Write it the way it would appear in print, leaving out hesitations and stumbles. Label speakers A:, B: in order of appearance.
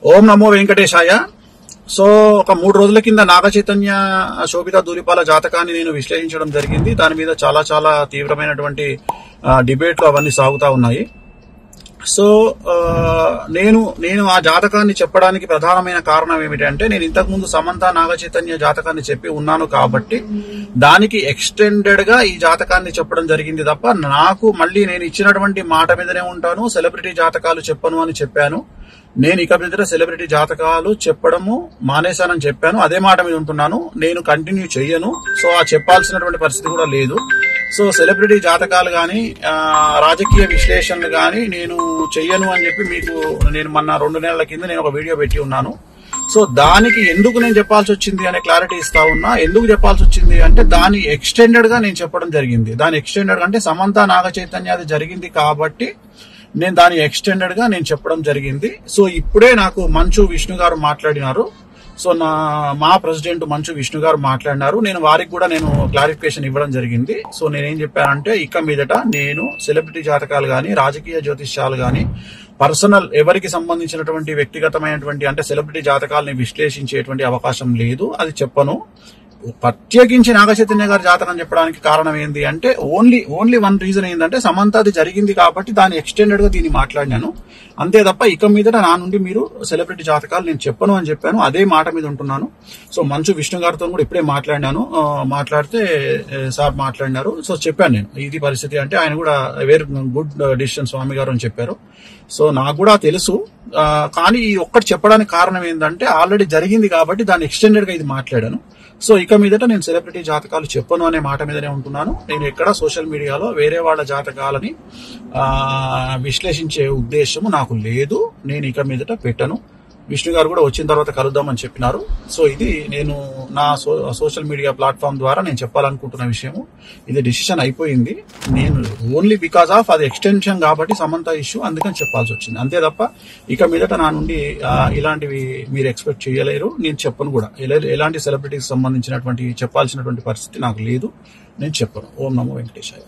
A: ఓం నమో వెంకటేశాయ. So ఒక 3 రోజుల కింద నాగ చైతన్య శోభిత ధూళిపాల జాతకాన్ని నేను విశ్లేషించడం జరిగింది. దాని మీద చాలా తీవ్రమైనటువంటి డిబేట్లు అవన్నీ సాగుతా ఉన్నాయి. సో నేను ఆ జాతకాన్ని చెప్పడానికి ప్రధానమైన కారణం ఏమిటంటే, నేను ఇంతకుముందు సమంత నాగ చైతన్య జాతకాన్ని చెప్పి ఉన్నాను కాబట్టి దానికి ఎక్స్టెండెడ్ గా ఈ జాతకాన్ని చెప్పడం జరిగింది తప్ప, నాకు మళ్ళీ నేను ఇచ్చినటువంటి మాట మీదనే ఉంటాను, సెలబ్రిటీ జాతకాలు చెప్పను అని చెప్పాను. నేను ఇక మీద సెలబ్రిటీ జాతకాలు చెప్పడము మానేశానని చెప్పాను. అదే మాట మీద ఉంటున్నాను, నేను కంటిన్యూ చెయ్యను. సో ఆ చెప్పాల్సినటువంటి పరిస్థితి కూడా లేదు. సో సెలబ్రిటీ జాతకాలు గాని రాజకీయ విశ్లేషణలు గాని నేను చెయ్యను అని చెప్పి మీకు నేను మొన్న 2 నెలల కింద నేను ఒక వీడియో పెట్టి ఉన్నాను. సో దానికి ఎందుకు నేను చెప్పాల్సి వచ్చింది అనే క్లారిటీ ఇస్తా ఉన్నా. ఎందుకు చెప్పాల్సి వచ్చింది అంటే, దాని ఎక్స్టెండెడ్ గా నేను చెప్పడం జరిగింది. దాని ఎక్స్టెండెడ్ అంటే సమంత నాగ చైతన్య అది జరిగింది కాబట్టి నేను దాని ఎక్స్టెండెడ్ గా నేను చెప్పడం జరిగింది. సో ఇప్పుడే నాకు మంచు విష్ణు గారు మాట్లాడినారు. సో మా ప్రెసిడెంట్ మంచు విష్ణు గారు మాట్లాడినారు. నేను వారికి కూడా నేను క్లారిఫికేషన్ ఇవ్వడం జరిగింది. సో నేనేం చెప్పానంటే, ఇక మీదట నేను సెలబ్రిటీ జాతకాలు గాని రాజకీయ జ్యోతిష్యాలు గాని పర్సనల్ ఎవరికి సంబంధించినటువంటి వ్యక్తిగతమైనటువంటి అంటే సెలబ్రిటీ జాతకాలని విశ్లేషించేటువంటి అవకాశం లేదు, అది చెప్పను. ప్రత్యేకించి నాగ చైతన్య గారి జాతకం చెప్పడానికి కారణం ఏంటి అంటే, ఓన్లీ వన్ రీజన్ ఏంటంటే, సమంత అది జరిగింది కాబట్టి దాని ఎక్స్టెండెడ్ గా దీన్ని మాట్లాడినాను, అంతే తప్ప ఇక మీదట నా నుండి మీరు సెలబ్రిటీ జాతకాలు నేను చెప్పను అని చెప్పాను. అదే మాట మీద ఉంటున్నాను. సో మంచు విష్ణు గారితో కూడా ఇప్పుడే మాట్లాడినాను. మాట్లాడితే సార్ మాట్లాడినారు. సో చెప్పాను నేను ఇది పరిస్థితి అంటే, ఆయన కూడా వెరీ గుడ్ డిసిషన్ స్వామి గారు అని చెప్పారు. సో నాకు కూడా తెలుసు, కానీ ఈ ఒక్కటి చెప్పడానికి కారణం ఏంటంటే, ఆల్రెడీ జరిగింది కాబట్టి దాన్ని ఎక్స్టెండెడ్ గా ఇది మాట్లాడాను. సో ఇక మీదట నేను సెలబ్రిటీ జాతకాలు చెప్పను అనే మాట మీదనే ఉంటున్నాను. నేను ఎక్కడ సోషల్ మీడియాలో వేరే వాళ్ళ జాతకాలని విశ్లేషించే ఉద్దేశము నాకు లేదు. నేను ఇక మీదట పెట్టను. విష్ణు గారు కూడా వచ్చిన తర్వాత కలుద్దామని చెప్పినారు. సో ఇది నేను నా సోషల్ మీడియా ప్లాట్ఫామ్ ద్వారా నేను చెప్పాలనుకుంటున్న విషయము. ఇది డిసిషన్ అయిపోయింది. నేను ఓన్లీ బికాస్ ఆఫ్ అది ఎక్స్టెన్షన్ కాబట్టి సమంత ఇష్యూ, అందుకని చెప్పాల్సి వచ్చింది, అంతే తప్ప ఇక మీదట నా నుండి ఇలాంటివి మీరు ఎక్స్పెక్ట్ చేయలేరు. నేను చెప్పను కూడా. ఎలాంటి సెలబ్రిటీకి సంబంధించినటువంటి చెప్పాల్సినటువంటి పరిస్థితి నాకు లేదు, నేను చెప్పను. ఓం నమో వెంకటేశాయ.